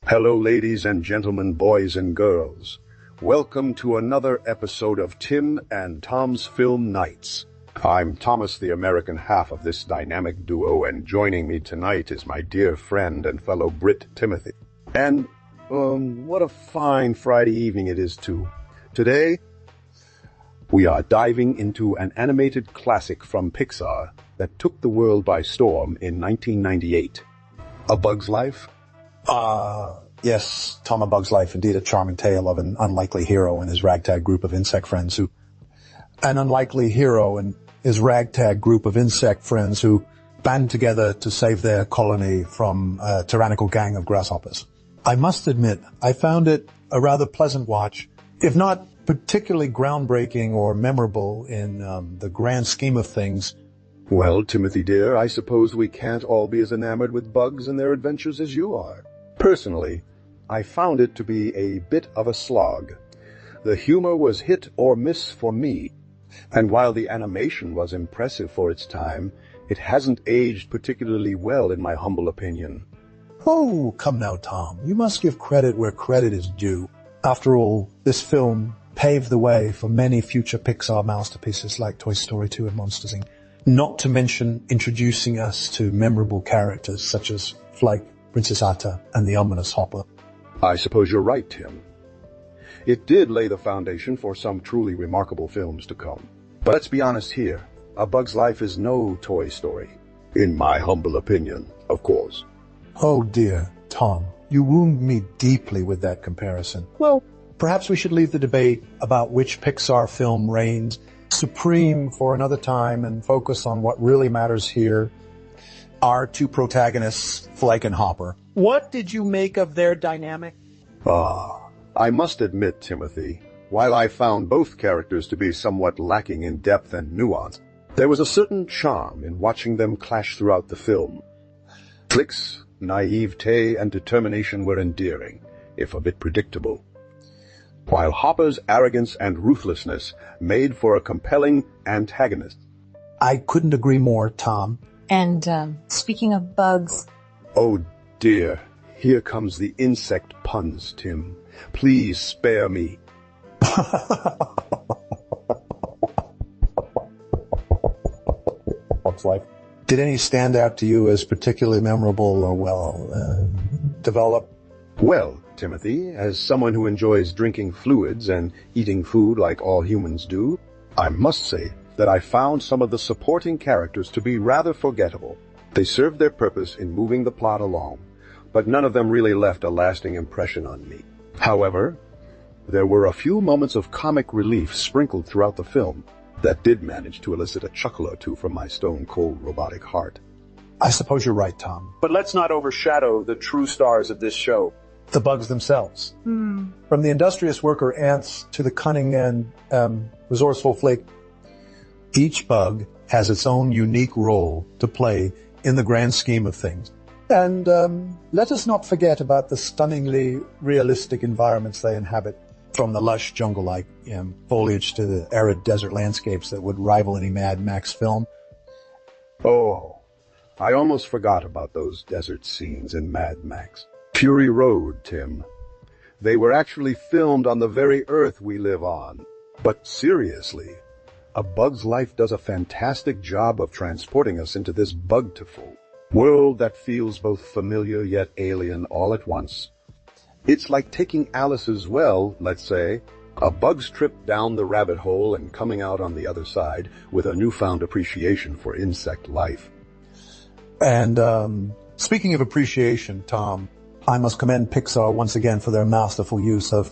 Hello, ladies and gentlemen, boys and girls. Welcome to another episode of Tim and Tom's Film Nights. I'm Thomas, the American half of this dynamic duo, and joining me tonight is my dear friend and fellow Brit, Timothy. And, what a fine Friday evening it is, too. Today, we are diving into an animated classic from Pixar that took the world by storm in 1998. A Bug's Life? Yes, Tom, A Bug's Life, indeed a charming tale of an unlikely hero and his ragtag group of insect friends who band together to save their colony from a tyrannical gang of grasshoppers. I must admit, I found it a rather pleasant watch, if not particularly groundbreaking or memorable in the grand scheme of things. Well, Timothy dear, I suppose we can't all be as enamored with bugs and their adventures as you are. Personally, I found it to be a bit of a slog. The humor was hit or miss for me, and while the animation was impressive for its time, it hasn't aged particularly well in my humble opinion. Oh, come now, Tom. You must give credit where credit is due. After all, this film paved the way for many future Pixar masterpieces like Toy Story 2 and Monsters, Inc., not to mention introducing us to memorable characters such as Flik, Princess Atta, and the ominous Hopper. I suppose you're right, Tim. It did lay the foundation for some truly remarkable films to come. But let's be honest here, A Bug's Life is no Toy Story. In my humble opinion, of course. Oh dear, Tom, you wound me deeply with that comparison. Well, perhaps we should leave the debate about which Pixar film reigns supreme for another time and focus on what really matters here. Our two protagonists, Flik and Hopper. What did you make of their dynamic? I must admit, Timothy, while I found both characters to be somewhat lacking in depth and nuance, there was a certain charm in watching them clash throughout the film. Flik's naivete and determination were endearing, if a bit predictable, while Hopper's arrogance and ruthlessness made for a compelling antagonist. I couldn't agree more, Tom. And speaking of bugs... Oh dear, here comes the insect puns, Tim. Please spare me. Bug's Life. Did any stand out to you as particularly memorable or developed? Well, Timothy, as someone who enjoys drinking fluids and eating food like all humans do, I must say that I found some of the supporting characters to be rather forgettable. They served their purpose in moving the plot along, but none of them really left a lasting impression on me. However, there were a few moments of comic relief sprinkled throughout the film that did manage to elicit a chuckle or two from my stone-cold robotic heart. I suppose you're right, Tom. But let's not overshadow the true stars of this show. The bugs themselves. From the industrious worker ants to the cunning and resourceful Flik, each bug has its own unique role to play in the grand scheme of things. And let us not forget about the stunningly realistic environments they inhabit, from the lush jungle-like foliage to the arid desert landscapes that would rival any Mad Max film. Oh, I almost forgot about those desert scenes in Mad Max. Fury Road, Tim. They were actually filmed on the very earth we live on. But seriously, A Bug's Life does a fantastic job of transporting us into this bugtiful world that feels both familiar yet alien all at once. It's like taking Alice's, let's say, a bug's trip down the rabbit hole and coming out on the other side with a newfound appreciation for insect life. And speaking of appreciation, Tom, I must commend Pixar once again for their masterful use of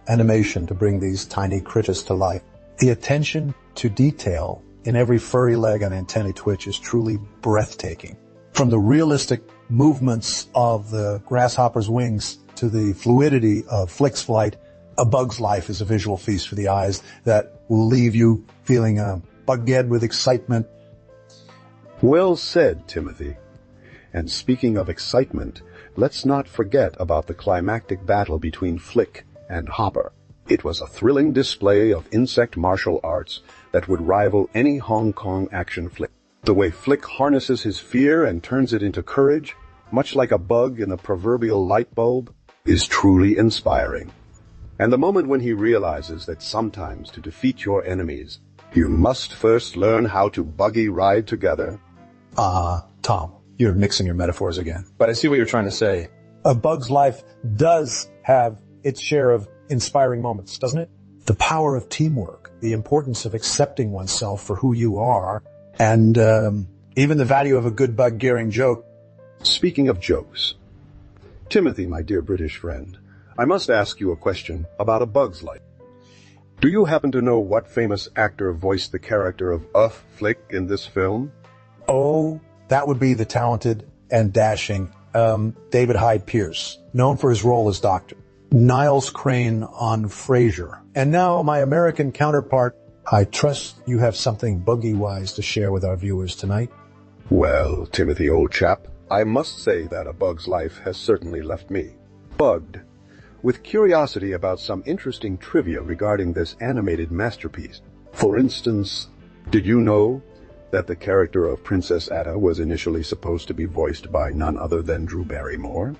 animation to bring these tiny critters to life. The attention to detail in every furry leg and antennae twitch is truly breathtaking. From the realistic movements of the grasshoppers' wings to the fluidity of Flik's flight, A Bug's Life is a visual feast for the eyes that will leave you feeling bug-ged with excitement. Well said, Timothy. And speaking of excitement, let's not forget about the climactic battle between Flik and Hopper. It was a thrilling display of insect martial arts that would rival any Hong Kong action flick. The way Flik harnesses his fear and turns it into courage, much like a bug in a proverbial light bulb, is truly inspiring. And the moment when he realizes that sometimes to defeat your enemies, you must first learn how to buggy ride together. Tom, you're mixing your metaphors again. But I see what you're trying to say. A Bug's Life does have its share of inspiring moments, doesn't it? The power of teamwork, the importance of accepting oneself for who you are, and even the value of a good bug-gearing joke. Speaking of jokes, Timothy, my dear British friend, I must ask you a question about A Bug's Life. Do you happen to know what famous actor voiced the character of Flik in this film? Oh, that would be the talented and dashing David Hyde Pierce, known for his role as Doctor Niles Crane on Frasier. And now my American counterpart. I trust you have something buggy-wise to share with our viewers tonight. Well, Timothy, old chap, I must say that A Bug's Life has certainly left me bugged with curiosity about some interesting trivia regarding this animated masterpiece. For instance, did you know that the character of Princess Ada was initially supposed to be voiced by none other than Drew Barrymore?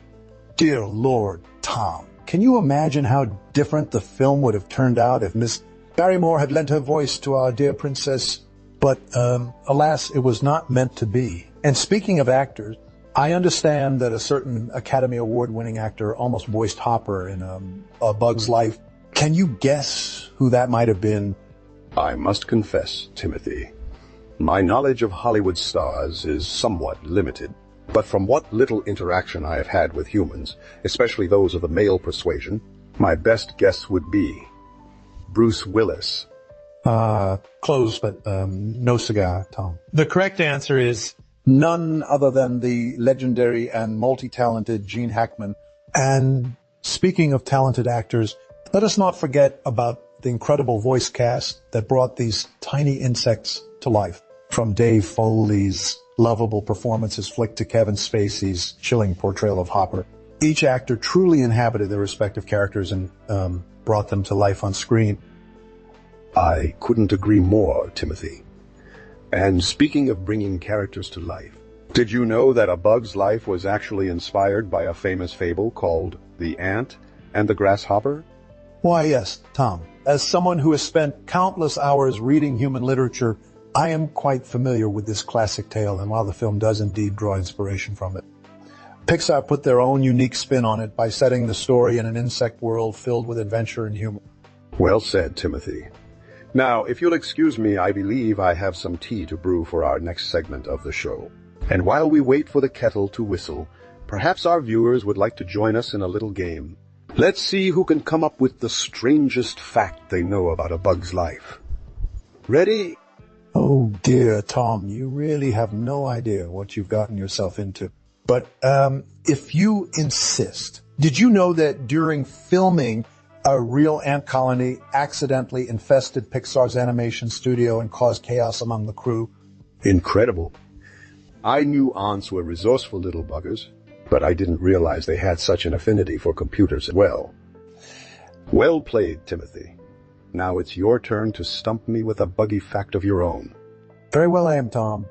Dear Lord, Tom, can you imagine how different the film would have turned out if Miss Barrymore had lent her voice to our dear princess? But, alas, it was not meant to be. And speaking of actors, I understand that a certain Academy Award-winning actor almost voiced Hopper in A Bug's Life. Can you guess who that might have been? I must confess, Timothy, my knowledge of Hollywood stars is somewhat limited, but from what little interaction I have had with humans, especially those of the male persuasion, my best guess would be Bruce Willis. Close, but no cigar, Tom. The correct answer is none other than the legendary and multi-talented Gene Hackman. And speaking of talented actors, let us not forget about the incredible voice cast that brought these tiny insects to life. From Dave Foley's lovable performance as Flik to Kevin Spacey's chilling portrayal of Hopper. Each actor truly inhabited their respective characters and brought them to life on screen. I couldn't agree more, Timothy. And speaking of bringing characters to life, did you know that A Bug's Life was actually inspired by a famous fable called The Ant and the Grasshopper? Why, yes, Tom. As someone who has spent countless hours reading human literature, I am quite familiar with this classic tale, and while the film does indeed draw inspiration from it, Pixar put their own unique spin on it by setting the story in an insect world filled with adventure and humor. Well said, Timothy. Now, if you'll excuse me, I believe I have some tea to brew for our next segment of the show. And while we wait for the kettle to whistle, perhaps our viewers would like to join us in a little game. Let's see who can come up with the strangest fact they know about A Bug's Life. Ready? Oh dear, Tom, you really have no idea what you've gotten yourself into. But if you insist, did you know that during filming, a real ant colony accidentally infested Pixar's animation studio and caused chaos among the crew? Incredible. I knew ants were resourceful little buggers, but I didn't realize they had such an affinity for computers as well. Well played, Timothy. Now it's your turn to stump me with a buggy fact of your own. Very well aimed, Tom.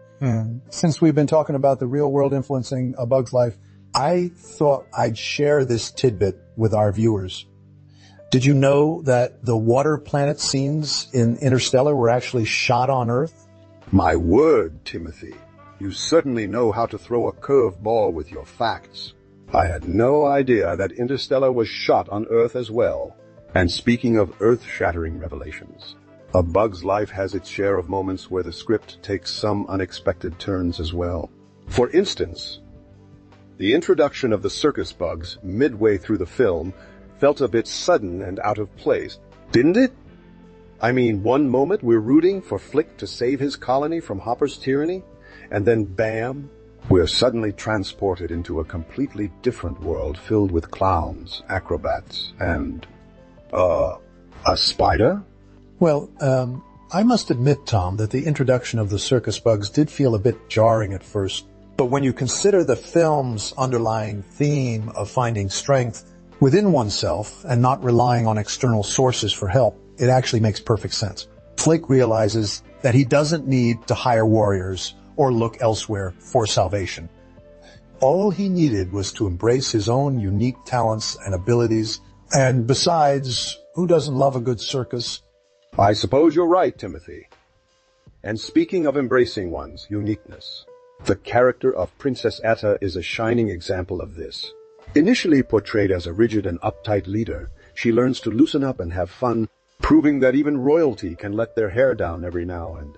Since we've been talking about the real world influencing A Bug's Life, I thought I'd share this tidbit with our viewers. Did you know that the water planet scenes in Interstellar were actually shot on Earth? My word, Timothy. You certainly know how to throw a curved ball with your facts. I had no idea that Interstellar was shot on Earth as well. And speaking of earth-shattering revelations, A Bug's Life has its share of moments where the script takes some unexpected turns as well. For instance, the introduction of the circus bugs midway through the film felt a bit sudden and out of place, didn't it? I mean, one moment we're rooting for Flik to save his colony from Hopper's tyranny, and then bam, we're suddenly transported into a completely different world filled with clowns, acrobats, and a spider? Well, I must admit, Tom, that the introduction of the circus bugs did feel a bit jarring at first. But when you consider the film's underlying theme of finding strength within oneself and not relying on external sources for help, it actually makes perfect sense. Flik realizes that he doesn't need to hire warriors or look elsewhere for salvation. All he needed was to embrace his own unique talents and abilities. And besides, who doesn't love a good circus? I suppose you're right, Timothy. And speaking of embracing one's uniqueness, the character of Princess Atta is a shining example of this. Initially portrayed as a rigid and uptight leader, she learns to loosen up and have fun, proving that even royalty can let their hair down every now and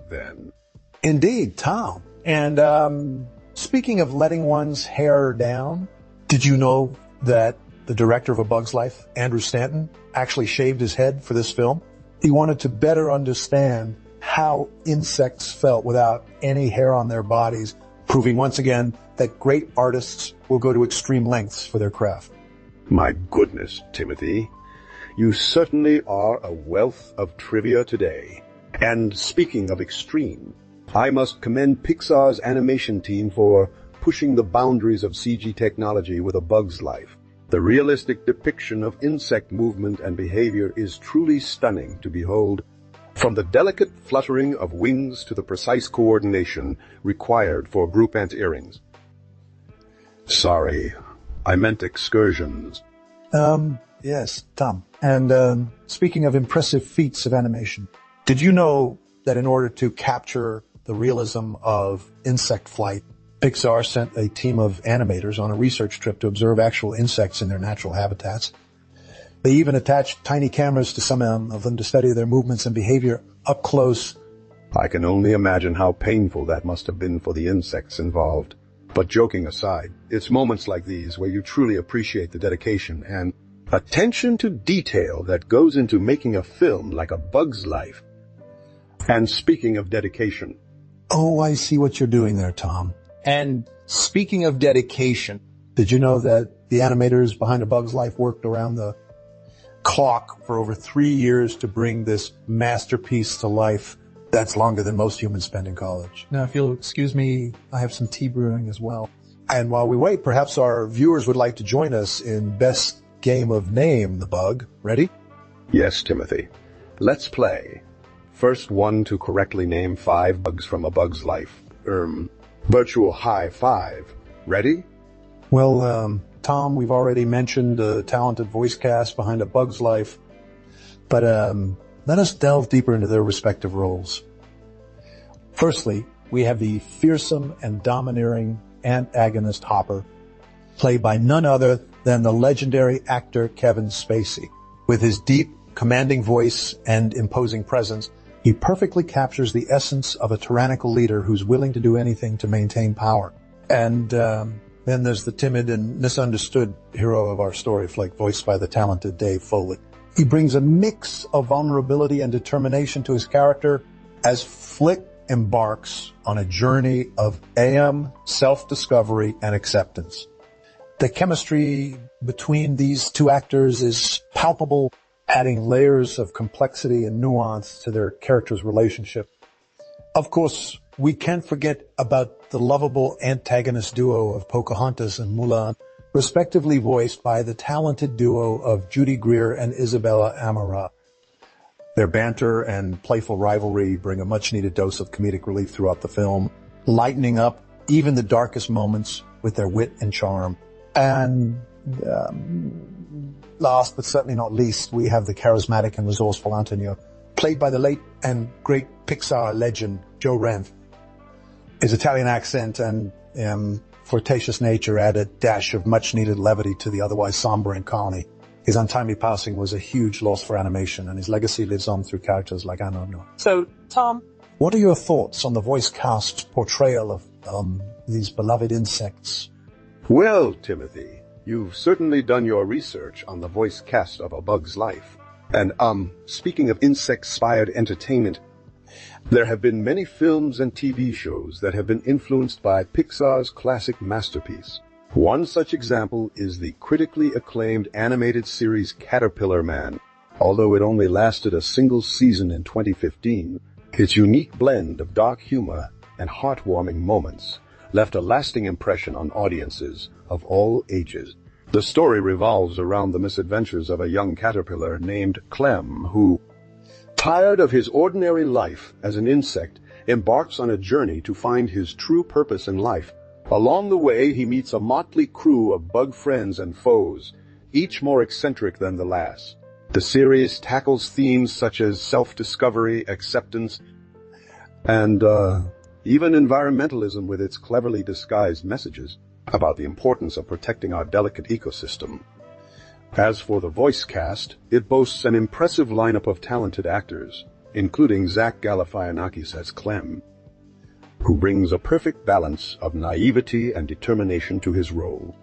then. Indeed, Tom. And speaking of letting one's hair down, did you know that the director of A Bug's Life, Andrew Stanton, actually shaved his head for this film? He wanted to better understand how insects felt without any hair on their bodies, proving once again that great artists will go to extreme lengths for their craft. My goodness, Timothy. You certainly are a wealth of trivia today. And speaking of extreme, I must commend Pixar's animation team for pushing the boundaries of CG technology with A Bug's Life. The realistic depiction of insect movement and behavior is truly stunning to behold, from the delicate fluttering of wings to the precise coordination required for group ant earrings. Sorry, I meant excursions. Yes, Tom. And speaking of impressive feats of animation, did you know that in order to capture the realism of insect flight, Pixar sent a team of animators on a research trip to observe actual insects in their natural habitats? They even attached tiny cameras to some of them to study their movements and behavior up close. I can only imagine how painful that must have been for the insects involved. But joking aside, it's moments like these where you truly appreciate the dedication and attention to detail that goes into making a film like A Bug's Life. And speaking of dedication... Oh, I see what you're doing there, Tom. And speaking of dedication, did you know that the animators behind A Bug's Life worked around the clock for over 3 years to bring this masterpiece to life? That's longer than most humans spend in college. now if you'll excuse me, I have some tea brewing as well. And while we wait, perhaps our viewers would like to join us in Best Game of Name the Bug. Ready? Yes, Timothy. Let's play. First one to correctly name 5 bugs from A Bug's Life. Virtual high 5. Ready? Well, Tom, we've already mentioned the talented voice cast behind A Bug's Life, but let us delve deeper into their respective roles. Firstly, we have the fearsome and domineering antagonist Hopper, played by none other than the legendary actor Kevin Spacey. With his deep, commanding voice and imposing presence, he perfectly captures the essence of a tyrannical leader who's willing to do anything to maintain power. And then there's the timid and misunderstood hero of our story, Flik, voiced by the talented Dave Foley. He brings a mix of vulnerability and determination to his character as Flik embarks on a journey of self-discovery and acceptance. The chemistry between these two actors is palpable, adding layers of complexity and nuance to their characters' relationship. Of course, we can't forget about the lovable antagonist duo of Pocahontas and Mulan, respectively voiced by the talented duo of Judy Greer and Isabella Amara. Their banter and playful rivalry bring a much-needed dose of comedic relief throughout the film, lightening up even the darkest moments with their wit and charm. And last but certainly not least, we have the charismatic and resourceful Antonio, played by the late and great Pixar legend Joe Ranft. His Italian accent and flirtatious nature add a dash of much-needed levity to the otherwise somber and calmy. His untimely passing was a huge loss for animation, and his legacy lives on through characters like Anno. So, Tom, what are your thoughts on the voice cast's portrayal of these beloved insects? Well, Timothy, you've certainly done your research on the voice cast of A Bug's Life. And, speaking of insect-inspired entertainment, there have been many films and TV shows that have been influenced by Pixar's classic masterpiece. One such example is the critically acclaimed animated series Caterpillar Man. Although it only lasted a single season in 2015, its unique blend of dark humor and heartwarming moments left a lasting impression on audiences of all ages. The story revolves around the misadventures of a young caterpillar named Clem who, tired of his ordinary life as an insect, embarks on a journey to find his true purpose in life. Along the way, he meets a motley crew of bug friends and foes, each more eccentric than the last. The series tackles themes such as self-discovery, acceptance, and even environmentalism with its cleverly disguised messages about the importance of protecting our delicate ecosystem. As for the voice cast, it boasts an impressive lineup of talented actors, including Zach Galifianakis as Clem, who brings a perfect balance of naivety and determination to his role,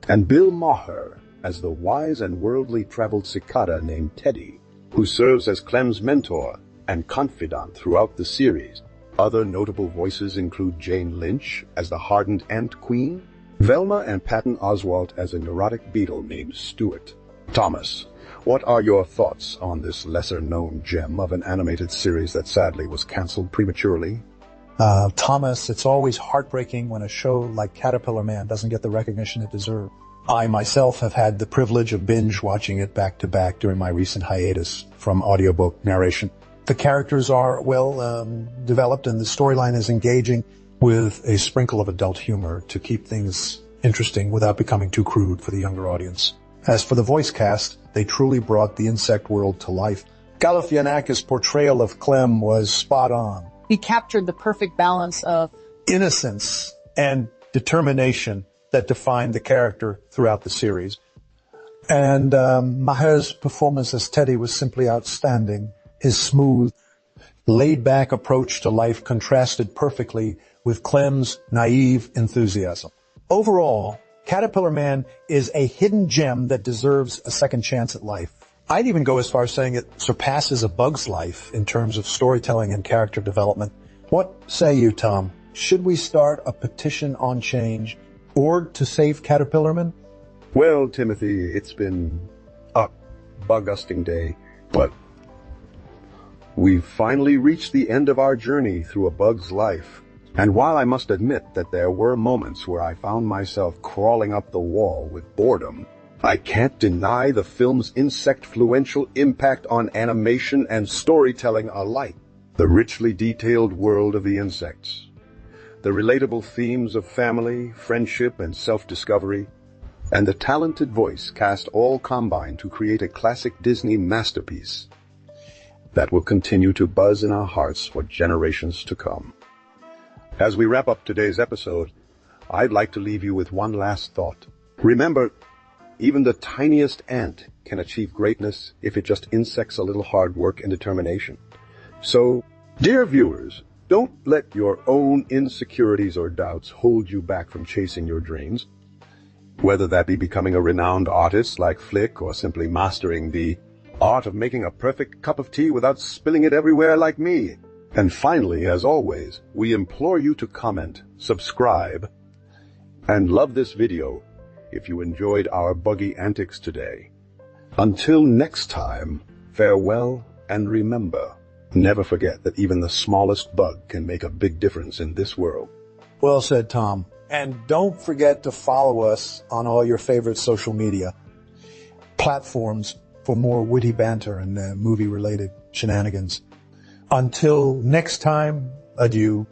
and Bill Maher as the wise and worldly traveled cicada named Teddy, who serves as Clem's mentor and confidant throughout the series. Other notable voices include Jane Lynch as the hardened ant queen, Velma and Patton Oswalt as a neurotic beetle named Stuart. Thomas, what are your thoughts on this lesser-known gem of an animated series that sadly was canceled prematurely? Thomas, it's always heartbreaking when a show like Caterpillar Man doesn't get the recognition it deserves. I myself have had the privilege of binge watching it back to back during my recent hiatus from audiobook narration. The characters are well developed and the storyline is engaging with a sprinkle of adult humor to keep things interesting without becoming too crude for the younger audience. As for the voice cast, they truly brought the insect world to life. Galifianakis' portrayal of Clem was spot on. He captured the perfect balance of Innocence and determination that defined the character throughout the series. And Maher's performance as Teddy was simply outstanding. His smooth, laid-back approach to life contrasted perfectly with Clem's naive enthusiasm. Overall, Caterpillar Man is a hidden gem that deserves a second chance at life. I'd even go as far as saying it surpasses A Bug's Life in terms of storytelling and character development. What say you, Tom? Should we start a petition on change or to save Caterpillar Man? Well, Timothy, it's been a bug-usting day, but we've finally reached the end of our journey through A Bug's Life. And while I must admit that there were moments where I found myself crawling up the wall with boredom, I can't deny the film's insect-fluential impact on animation and storytelling alike. The richly detailed world of the insects, the relatable themes of family, friendship, and self-discovery, and the talented voice cast all combined to create a classic Disney masterpiece that will continue to buzz in our hearts for generations to come. As we wrap up today's episode, I'd like to leave you with one last thought. Remember, even the tiniest ant can achieve greatness if it just insects a little hard work and determination. So, dear viewers, don't let your own insecurities or doubts hold you back from chasing your dreams. Whether that be becoming a renowned artist like Flik or simply mastering the art of making a perfect cup of tea without spilling it everywhere like me. And finally, as always, we implore you to comment, subscribe, and love this video if you enjoyed our buggy antics today. Until next time, farewell and remember, never forget that even the smallest bug can make a big difference in this world. Well said, Tom. And don't forget to follow us on all your favorite social media platforms for more witty banter and movie-related shenanigans. Until next time, adieu.